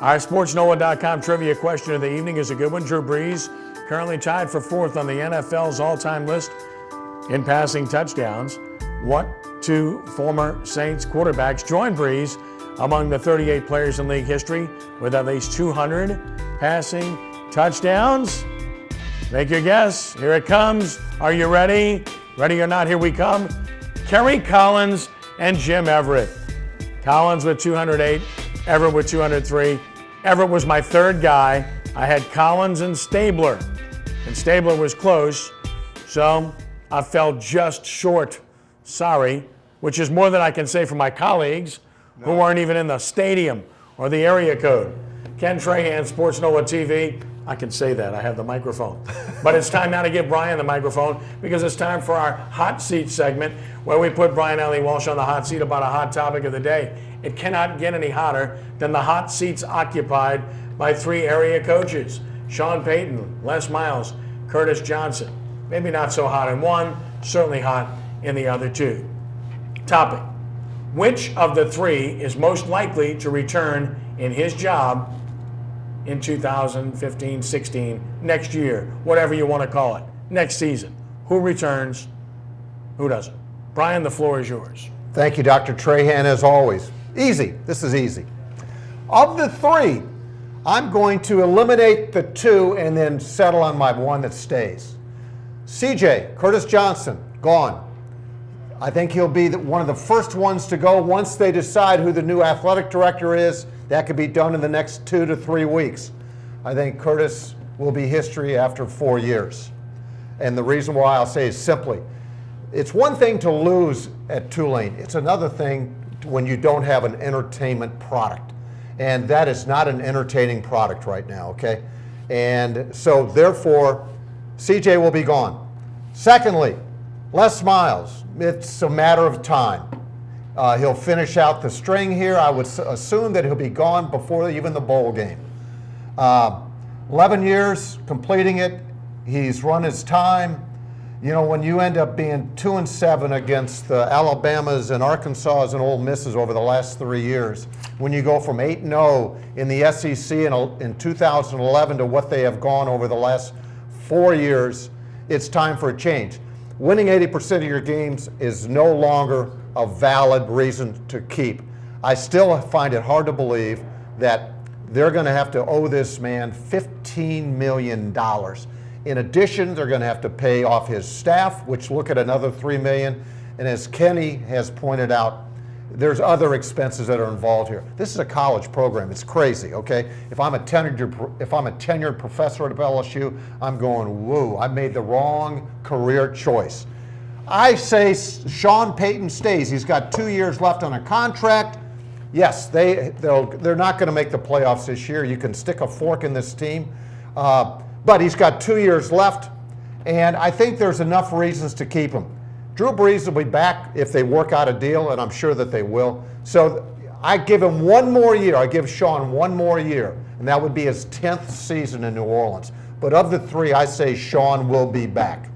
Our sportsNOLA.com trivia question of the evening is a good one. Drew Brees, currently tied for 4th on the NFL's all-time list in passing touchdowns. What two former Saints quarterbacks joined Brees among the 38 players in league history with at least 200 passing touchdowns? Make your guess. Here it comes. Are you ready? Ready or not, here we come. Kerry Collins and Jim Everett. Collins with 208, Everett with 203. Everett was my third guy. I had Collins and Stabler was close, so I fell just short. Sorry, which is more than I can say for my colleagues who weren't even in the stadium or the area code. Ken Trahan, sportsNOLAtv. I can say that, I have the microphone. But it's time now to give Brian the microphone because it's time for our hot seat segment where we put Brian Ellie Walsh on the hot seat about a hot topic of the day. It cannot get any hotter than the hot seats occupied by 3 area coaches. Sean Payton, Les Miles, Curtis Johnson. Maybe not so hot in one, certainly hot in the other 2. Topic: which of the 3 is most likely to return in his job in 2015-16, next year, whatever you want to call it, next season? Who returns, who doesn't? Brian, the floor is yours. Thank you, Dr. Trahan, as always. Easy. This is easy. Of the 3, I'm going to eliminate the 2 and then settle on my one that stays. CJ, Curtis Johnson, gone. I think he'll be one of the first ones to go once they decide who the new athletic director is. That could be done in the next 2 to 3 weeks. I think Curtis will be history after 4 years. And the reason why I'll say is simply, it's one thing to lose at Tulane. It's another thing when you don't have an entertainment product. And that is not an entertaining product right now, okay? And so therefore, CJ will be gone. Secondly, Les Miles, it's a matter of time. He'll finish out the string here. I would assume that he'll be gone before even the bowl game. 11 years completing it. He's run his time. You know, when you end up being 2-7 against the Alabamas and Arkansas and Ole Misses over the last 3 years, when you go from 8-0 in the SEC in 2011 to what they have gone over the last 4 years, it's time for a change. Winning 80% of your games is no longer a valid reason to keep. I still find it hard to believe that they're going to have to owe this man $15 million. In addition, they're going to have to pay off his staff, which look at another $3 million. And as Kenny has pointed out, there's other expenses that are involved here. This is a college program. It's crazy, okay? If I'm a tenured professor at LSU, I'm going, whoa, I made the wrong career choice. I say Sean Payton stays. He's got 2 years left on a contract. Yes, they're not going to make the playoffs this year. You can stick a fork in this team. But he's got 2 years left, and I think there's enough reasons to keep him. Drew Brees will be back if they work out a deal, and I'm sure that they will. So I give him 1 more year. I give Sean 1 more year, and that would be his 10th season in New Orleans. But of the 3, I say Sean will be back.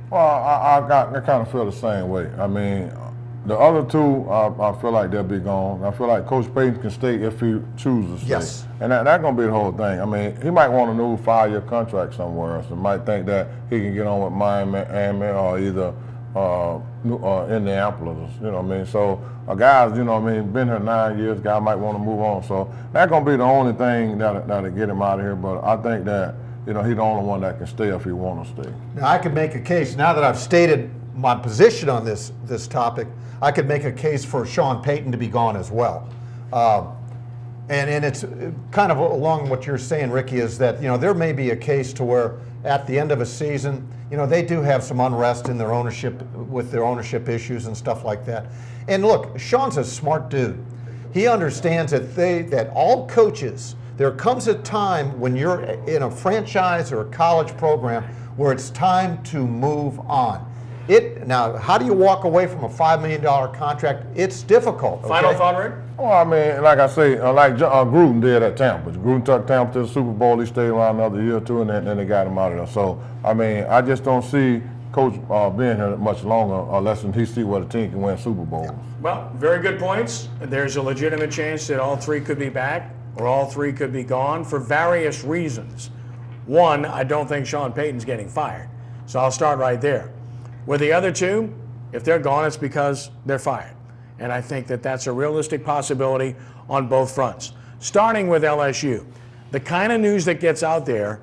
Well, I kind of feel the same way. I mean, the other 2, I feel like they'll be gone. I feel like Coach Payton can stay if he chooses to stay. Yes. And that's going to be the whole thing. I mean, he might want a new 5-year contract somewhere else. He might think that he can get on with Miami or either Indianapolis, you know what I mean? So a guy's, you know what I mean, been here 9 years, guy might want to move on. So that's going to be the only thing that'll get him out of here. But I think that, you know, he's the only one that can stay if he wants to stay. Now, I could make a case, now that I've stated my position on this topic, I could make a case for Sean Payton to be gone as well. And it's kind of along what you're saying, Ricky, is that, you know, there may be a case to where at the end of a season, you know, they do have some unrest in their ownership, with their ownership issues and stuff like that. And look, Sean's a smart dude. He understands that all coaches, there comes a time when you're in a franchise or a college program where it's time to move on. Now, how do you walk away from a $5 million contract? It's difficult. Okay? Final thought, Rick? Well, I mean, like I say, like Gruden did at Tampa. Gruden took Tampa to the Super Bowl. He stayed around another year or 2, and then they got him out of there. So, I mean, I just don't see Coach being here much longer unless he see what a team can win Super Bowls. Well, very good points. There's a legitimate chance that all 3 could be back. or all three could be gone for various reasons. One, I don't think Sean Payton's getting fired. So I'll start right there. With the other two, if they're gone, it's because they're fired. And I think that that's a realistic possibility on both fronts. Starting with LSU, the kind of news that gets out there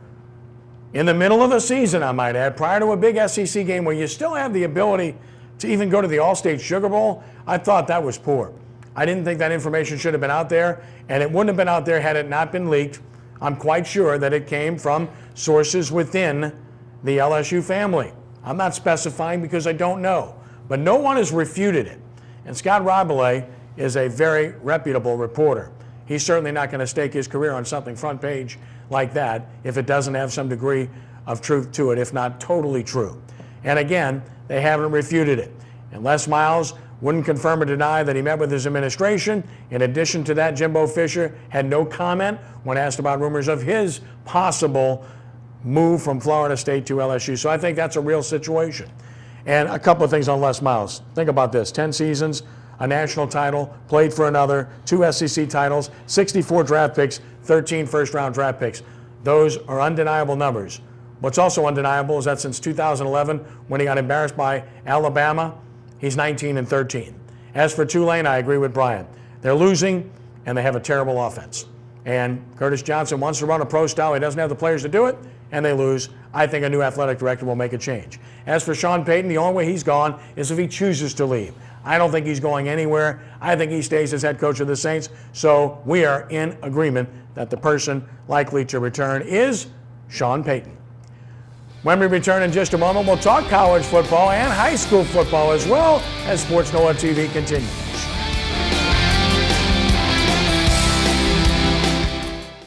in the middle of the season, I might add, prior to a big SEC game where you still have the ability to even go to the All-State Sugar Bowl, I thought that was poor. I didn't think that information should have been out there, and it wouldn't have been out there had it not been leaked. I'm quite sure that it came from sources within the LSU family. I'm not specifying because I don't know, but no one has refuted it. And Scott Rabelais is a very reputable reporter. He's certainly not going to stake his career on something front page like that if it doesn't have some degree of truth to it, if not totally true. And again, they haven't refuted it. And Les Miles wouldn't confirm or deny that he met with his administration. In addition to that, Jimbo Fisher had no comment when asked about rumors of his possible move from Florida State to LSU. So I think that's a real situation. And a couple of things on Les Miles. Think about this, 10 seasons, a national title, played for another, 2 SEC titles, 64 draft picks, 13 first-round draft picks. Those are undeniable numbers. What's also undeniable is that since 2011, when he got embarrassed by Alabama, he's 19-13. As for Tulane, I agree with Brian. They're losing, and they have a terrible offense. And Curtis Johnson wants to run a pro style. He doesn't have the players to do it, and they lose. I think a new athletic director will make a change. As for Sean Payton, the only way he's gone is if he chooses to leave. I don't think he's going anywhere. I think he stays as head coach of the Saints. So we are in agreement that the person likely to return is Sean Payton. When we return in just a moment, we'll talk college football and high school football as well as Sports NOLA TV continues.